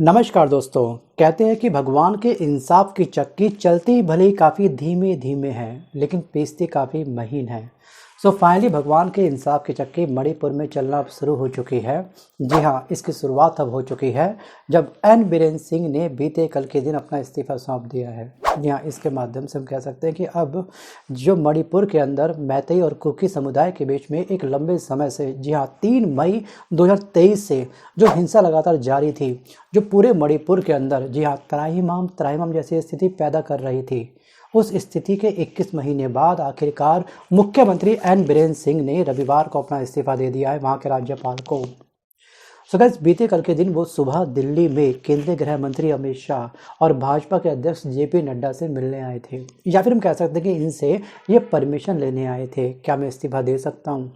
नमस्कार दोस्तों। कहते हैं कि भगवान के इंसाफ की चक्की चलती भले काफ़ी धीमे धीमे है लेकिन पीसती काफ़ी महीन है। सो फाइनली भगवान के इंसाफ की चक्की मणिपुर में चलना अब शुरू हो चुकी है। जी हाँ, इसकी शुरुआत अब हो चुकी है जब एन बीरेन सिंह ने बीते कल के दिन अपना इस्तीफा सौंप दिया है। जी हाँ, इसके माध्यम से हम कह सकते हैं कि अब जो मणिपुर के अंदर मैतेई और कुकी समुदाय के बीच में एक लंबे समय से, जी हाँ, 3 मई 2023 से जो हिंसा लगातार जारी थी, जो पूरे मणिपुर के अंदर, जी हाँ, त्राहिमाम जैसी स्थिति पैदा कर रही थी, उस स्थिति के 21 महीने बाद आखिरकार मुख्यमंत्री एन बीरेन सिंह ने रविवार को अपना इस्तीफा दे दिया है वहाँ के राज्यपाल को। सो गाइस, बीते कल के दिन वो सुबह दिल्ली में केंद्रीय गृह मंत्री अमित शाह और भाजपा के अध्यक्ष जेपी नड्डा से मिलने आए थे, या फिर हम कह सकते हैं कि इनसे ये परमिशन लेने आए थे, क्या मैं इस्तीफा दे सकता हूँ।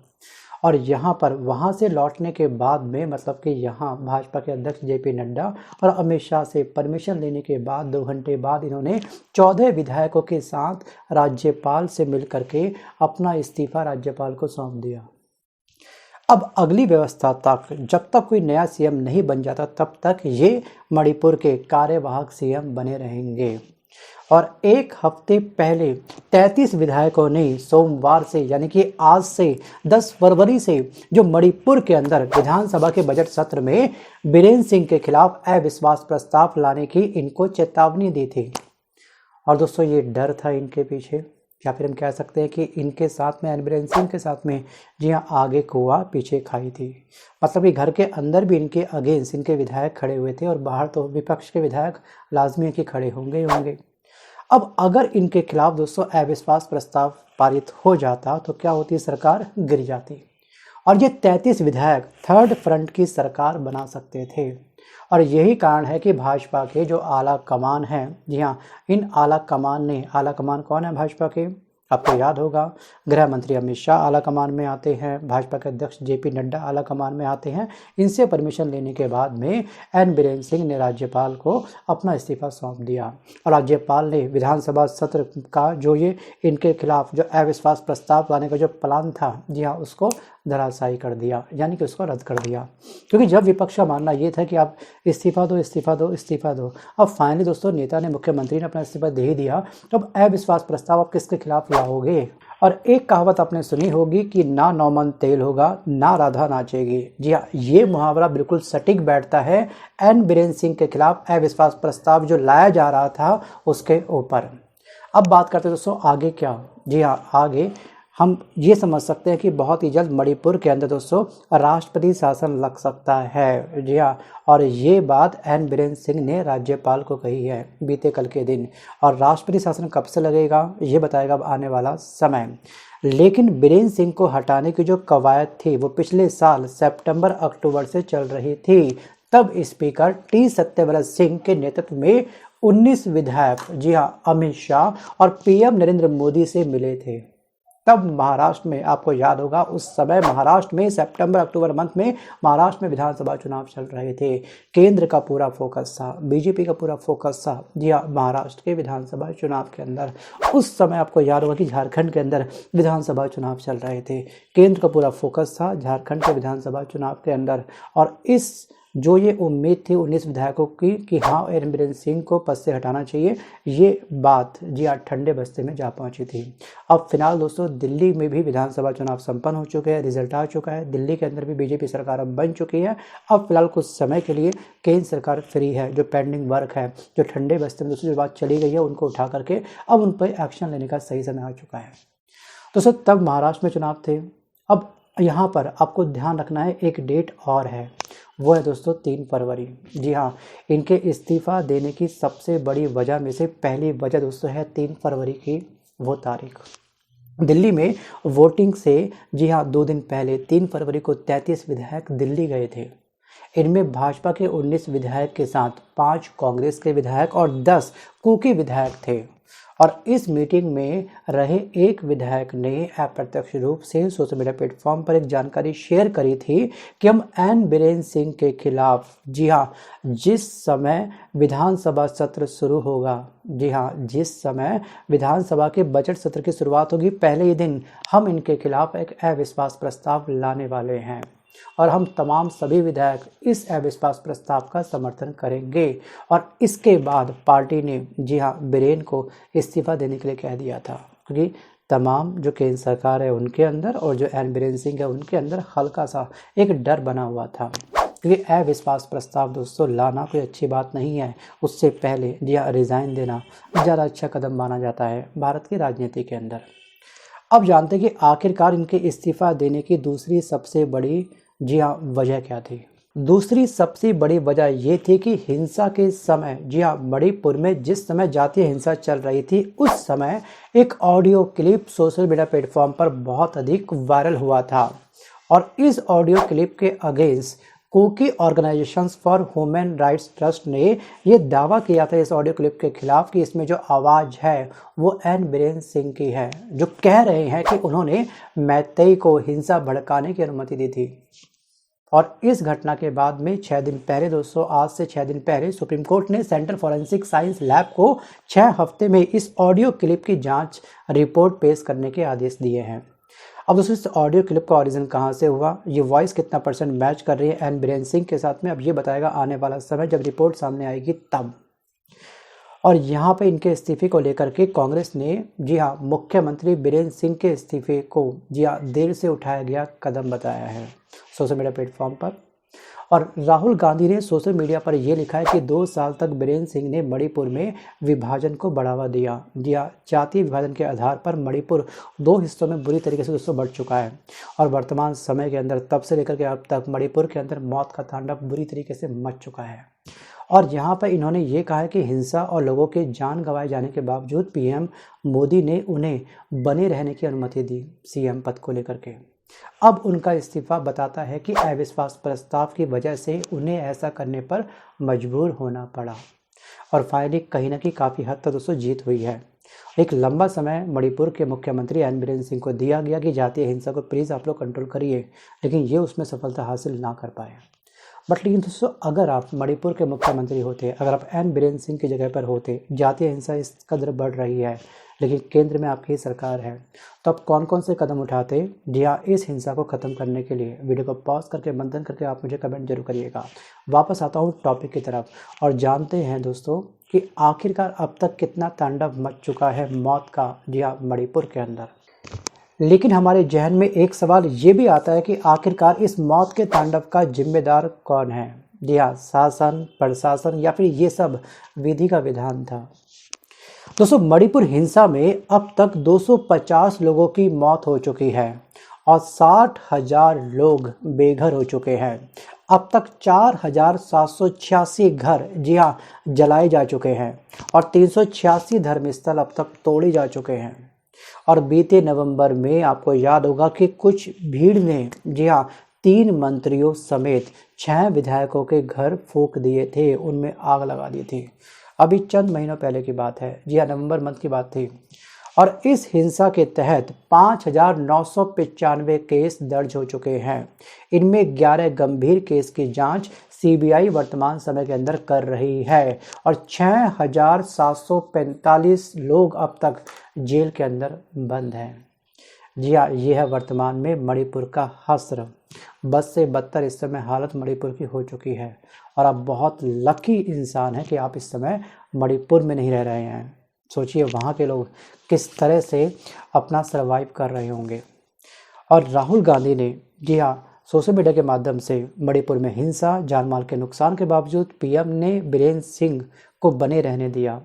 और यहाँ पर वहाँ से लौटने के बाद में, मतलब कि यहाँ भाजपा के अध्यक्ष जेपी नड्डा और अमित शाह से परमिशन लेने के बाद 2 घंटे बाद इन्होंने 14 विधायकों के साथ राज्यपाल से मिल करके अपना इस्तीफा राज्यपाल को सौंप दिया। अब अगली व्यवस्था तक, जब तक कोई नया सीएम नहीं बन जाता तब तक ये मणिपुर के कार्यवाहक सीएम बने रहेंगे। और 1 हफ्ते पहले 33 विधायकों ने सोमवार से, यानी कि आज से 10 फरवरी से, जो मणिपुर के अंदर विधानसभा के बजट सत्र में बीरेन सिंह के खिलाफ अविश्वास प्रस्ताव लाने की इनको चेतावनी दी थी। और दोस्तों, ये डर था इनके पीछे, या फिर हम कह सकते हैं कि इनके साथ में, एन बीरेन सिंह के साथ में, जी हाँ, आगे कुआ पीछे खाई थी। मतलब कि घर के अंदर भी इनके अगेंस्ट इनके विधायक खड़े हुए थे और बाहर तो विपक्ष के विधायक लाजमी है कि खड़े होंगे ही होंगे। अब अगर इनके खिलाफ दोस्तों अविश्वास प्रस्ताव पारित हो जाता तो क्या होती, सरकार गिर जाती और ये 33 विधायक थर्ड फ्रंट की सरकार बना सकते थे। और यही कारण है कि भाजपा के जो आला कमान है, जी हाँ, इन आला कमान कौन है भाजपा के, आपको याद होगा, गृह मंत्री अमित शाह आला कमान में आते हैं, भाजपा के अध्यक्ष जेपी नड्डा आला कमान में आते हैं। इनसे परमिशन लेने के बाद में एन बीरेन सिंह ने राज्यपाल को अपना इस्तीफा सौंप दिया और राज्यपाल ने विधानसभा सत्र का जो ये इनके खिलाफ जो अविश्वास प्रस्ताव लाने का जो प्लान था, जी हाँ, उसको धराशायी कर दिया, यानी कि उसको रद्द कर दिया। क्योंकि जब विपक्ष का मानना ये था कि आप इस्तीफा दो, अब फाइनली दोस्तों नेता ने, मुख्यमंत्री ने अपना इस्तीफा दे ही दिया, तो अब अविश्वास प्रस्ताव आप किसके खिलाफ लाओगे। और एक कहावत आपने सुनी होगी कि ना नौमन तेल होगा ना राधा नाचेगी। जी हाँ, ये मुहावरा बिल्कुल सटीक बैठता है एन बीरेन सिंह के खिलाफ अविश्वास प्रस्ताव जो लाया जा रहा था उसके ऊपर। अब बात करते हैं दोस्तों आगे क्या। जी हाँ, आगे हम ये समझ सकते हैं कि बहुत ही जल्द मणिपुर के अंदर दोस्तों राष्ट्रपति शासन लग सकता है। जी हाँ, और ये बात एन बीरेन सिंह ने राज्यपाल को कही है बीते कल के दिन। और राष्ट्रपति शासन कब से लगेगा ये बताएगा अब आने वाला समय। लेकिन बीरेन सिंह को हटाने की जो कवायद थी वो पिछले साल सितंबर अक्टूबर से चल रही थी। तब स्पीकर टी सत्यव्रत सिंह के नेतृत्व में 19 विधायक, जी हाँ, अमित शाह और पीएम नरेंद्र मोदी से मिले थे। तब महाराष्ट्र में, आपको याद होगा, उस समय महाराष्ट्र में सितंबर अक्टूबर मंथ में महाराष्ट्र में विधानसभा चुनाव चल रहे थे। केंद्र का पूरा फोकस था, बीजेपी का पूरा फोकस था, जी हाँ, महाराष्ट्र के विधानसभा चुनाव के अंदर। उस समय आपको याद होगा कि झारखंड के अंदर विधानसभा चुनाव चल रहे थे। केंद्र का पूरा फोकस था झारखंड के विधानसभा चुनाव के अंदर। और इस जो ये उम्मीद थी 19 विधायकों की कि हाँ, एन बीरेन सिंह को पद से हटाना चाहिए, ये बात, जी हाँ, ठंडे बस्ते में जा पहुंची थी। अब फिलहाल दोस्तों दिल्ली में भी विधानसभा चुनाव संपन्न हो चुके हैं, रिजल्ट आ चुका है। दिल्ली के अंदर भी बीजेपी सरकार अब बन चुकी है। अब फिलहाल कुछ समय के लिए केंद्र सरकार फ्री है। जो पेंडिंग वर्क है, जो ठंडे बस्ते में दोस्तों जो बात चली गई है, उनको उठा करके अब उन पर एक्शन लेने का सही समय आ चुका है। दोस्तों तब महाराष्ट्र में चुनाव थे। अब यहाँ पर आपको ध्यान रखना है, एक डेट और है, वो है दोस्तों 3 फरवरी। जी हाँ, इनके इस्तीफा देने की सबसे बड़ी वजह में से पहली वजह दोस्तों है 3 फरवरी की वो तारीख। दिल्ली में वोटिंग से, जी हाँ, 2 दिन पहले 3 फरवरी को 33 विधायक दिल्ली गए थे। इनमें भाजपा के 19 विधायक के साथ 5 कांग्रेस के विधायक और 10 कुकी विधायक थे। और इस मीटिंग में रहे एक विधायक ने अप्रत्यक्ष रूप से सोशल मीडिया प्लेटफॉर्म पर एक जानकारी शेयर करी थी कि हम एन बीरेन सिंह के खिलाफ, जी हाँ, जिस समय विधानसभा सत्र शुरू होगा, जी हाँ, जिस समय विधानसभा के बजट सत्र की शुरुआत होगी, पहले ही दिन हम इनके खिलाफ एक अविश्वास प्रस्ताव लाने वाले हैं। और हम तमाम सभी विधायक इस अविश्वास प्रस्ताव का समर्थन करेंगे। और इसके बाद पार्टी ने जी हाँ बीरेन को इस्तीफा देने के लिए कह दिया था, क्योंकि तमाम जो केंद्र सरकार है उनके अंदर और जो एन बीरेन सिंह है उनके अंदर हल्का सा एक डर बना हुआ था, क्योंकि अविश्वास प्रस्ताव दोस्तों लाना कोई अच्छी बात नहीं है। उससे पहले जी हाँ रिज़ाइन देना ज़्यादा अच्छा कदम माना जाता है भारत की राजनीति के अंदर। अब जानते हैं कि आखिरकार इनके इस्तीफा देने की दूसरी सबसे बड़ी जी हाँ वजह क्या थी। दूसरी सबसे बड़ी वजह ये थी कि हिंसा के समय जी हाँ मणिपुर में जिस समय जातीय हिंसा चल रही थी उस समय एक audio clip social media platform पर बहुत अधिक वायरल हुआ था। और इस ऑडियो क्लिप के against Kuki organisations for human rights trust ने ये दावा किया था इस ऑडियो क्लिप के खिलाफ कि इसमें जो आवाज़ है वो एन बीरेन सिंह की है, जो कह रहे हैं कि उन्होंने मैतेई को हिंसा भड़काने की अनुमति दी थी। और इस घटना के बाद में 6 दिन पहले दोस्तों, आज से 6 दिन पहले सुप्रीम कोर्ट ने सेंटर फॉरेंसिक साइंस लैब को 6 हफ्ते में इस ऑडियो क्लिप की जांच रिपोर्ट पेश करने के आदेश दिए हैं। अब दोस्तों इस ऑडियो क्लिप का ओरिजिन कहाँ से हुआ, ये वॉइस कितना % मैच कर रही है एन बीरेन सिंह के साथ में, अब ये बताएगा आने वाला समय जब रिपोर्ट सामने आएगी तब। और यहाँ पे इनके इस्तीफे को लेकर के कांग्रेस ने जी हाँ मुख्यमंत्री बीरेन सिंह के इस्तीफे को जी हाँ देर से उठाया गया कदम बताया है सोशल मीडिया प्लेटफॉर्म पर। और राहुल गांधी ने सोशल मीडिया पर यह लिखा है कि 2 साल तक बीरेन सिंह ने मणिपुर में विभाजन को बढ़ावा दिया। जातीय विभाजन के आधार पर मणिपुर 2 हिस्सों में बुरी तरीके से दोस्तों बढ़ चुका है और वर्तमान समय के अंदर तब से लेकर के अब तक मणिपुर के अंदर मौत का तांडव बुरी तरीके से मच चुका है। और यहाँ पर इन्होंने ये कहा है कि हिंसा और लोगों के जान गंवाए जाने के बावजूद पीएम मोदी ने उन्हें बने रहने की अनुमति दी सीएम पद को लेकर के। अब उनका इस्तीफा बताता है कि अविश्वास प्रस्ताव की वजह से उन्हें ऐसा करने पर मजबूर होना पड़ा। और फाइनली कहीं ना कहीं काफ़ी हद तक दोस्तों जीत हुई है। एक लंबा समय मणिपुर के मुख्यमंत्री एन बीरेन सिंह को दिया गया कि जातीय हिंसा को प्लीज़ आप लोग कंट्रोल करिए, लेकिन ये उसमें सफलता हासिल ना कर पाए। लेकिन दोस्तों अगर आप मणिपुर के मुख्यमंत्री होते, अगर आप एन बीरेन सिंह की जगह पर होते, जातीय हिंसा इस कदर बढ़ रही है लेकिन केंद्र में आपकी सरकार है, तो आप कौन कौन से कदम उठाते जी हाँ इस हिंसा को ख़त्म करने के लिए। वीडियो को पॉज करके मंथन करके आप मुझे कमेंट जरूर करिएगा। वापस आता हूँ टॉपिक की तरफ और जानते हैं दोस्तों कि आखिरकार अब तक कितना तांडव मच चुका है मौत का जी हाँ मणिपुर के अंदर। लेकिन हमारे जहन में एक सवाल ये भी आता है कि आखिरकार इस मौत के तांडव का जिम्मेदार कौन है। जी हाँ शासन, प्रशासन या फिर ये सब विधि का विधान था। दोस्तों मणिपुर हिंसा में अब तक 250 लोगों की मौत हो चुकी है और 60,000 लोग बेघर हो चुके हैं। अब तक 4,786 घर जी हाँ जलाए जा चुके हैं और 386 धर्मस्थल अब तक तोड़े जा चुके हैं। और बीते नवंबर में आपको याद होगा कि कुछ भीड़ ने जी हाँ 3 मंत्रियों समेत 6 विधायकों के घर फूंक दिए थे, उनमें आग लगा दी थी। अभी चंद महीनों पहले की बात है, जी हाँ नवंबर मंथ की बात थी। और इस हिंसा के तहत 5,995 केस दर्ज हो चुके हैं। इनमें 11 गंभीर केस की जांच सीबीआई वर्तमान समय के अंदर कर रही है और 6,745 लोग अब तक जेल के अंदर बंद हैं। जी हाँ ये है वर्तमान में मणिपुर का हश्र। बद से बदतर इस समय हालत मणिपुर की हो चुकी है और आप बहुत लकी इंसान हैं कि आप इस समय मणिपुर में नहीं रह रहे हैं। सोचिए वहाँ के लोग किस तरह से अपना सरवाइव कर रहे होंगे। और राहुल गांधी ने जी हाँ सोशल मीडिया के माध्यम से मणिपुर में हिंसा, जान माल के नुकसान के बावजूद पीएम ने बीरेन सिंह को बने रहने दिया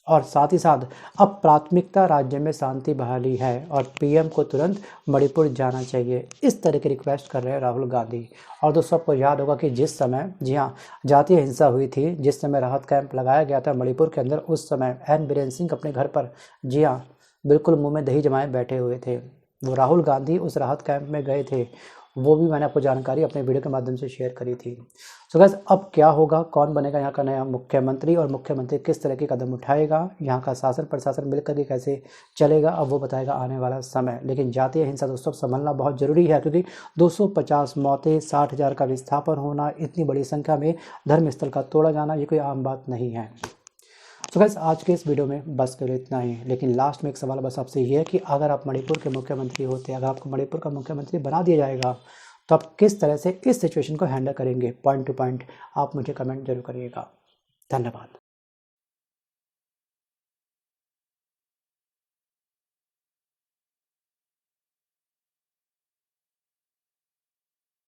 और साथ ही साथ अब प्राथमिकता राज्य में शांति बहाली है और पीएम को तुरंत मणिपुर जाना चाहिए, इस तरह की रिक्वेस्ट कर रहे हैं राहुल गांधी। और दोस्तों आपको याद होगा कि जिस समय जी हाँ जातीय हिंसा हुई थी, जिस समय राहत कैंप लगाया गया था मणिपुर के अंदर, उस समय एन बीरेन सिंह अपने घर पर जी हाँ बिल्कुल मुंह में दही जमाए बैठे हुए थे। वो राहुल गांधी उस राहत कैंप में गए थे, वो भी मैंने आपको जानकारी अपने वीडियो के माध्यम से शेयर करी थी। सो गाइस अब क्या होगा, कौन बनेगा यहाँ का नया मुख्यमंत्री और मुख्यमंत्री किस तरह के कदम उठाएगा, यहाँ का शासन प्रशासन मिलकर के कैसे चलेगा, अब वो बताएगा आने वाला समय। लेकिन जातीय हिंसा दोस्तों संभलना बहुत ज़रूरी है, क्योंकि 250 मौतें, 60,000 का विस्थापन होना, इतनी बड़ी संख्या में धर्मस्थल का तोड़ा जाना, ये कोई आम बात नहीं है। तो गाइस आज के इस वीडियो में बस केवल इतना ही। लेकिन लास्ट में एक सवाल बस आपसे ये है कि अगर आप मणिपुर के मुख्यमंत्री होते, अगर आपको मणिपुर का मुख्यमंत्री बना दिया जाएगा, तो आप किस तरह से इस सिचुएशन को हैंडल करेंगे, पॉइंट टू पॉइंट आप मुझे कमेंट जरूर करिएगा। धन्यवाद।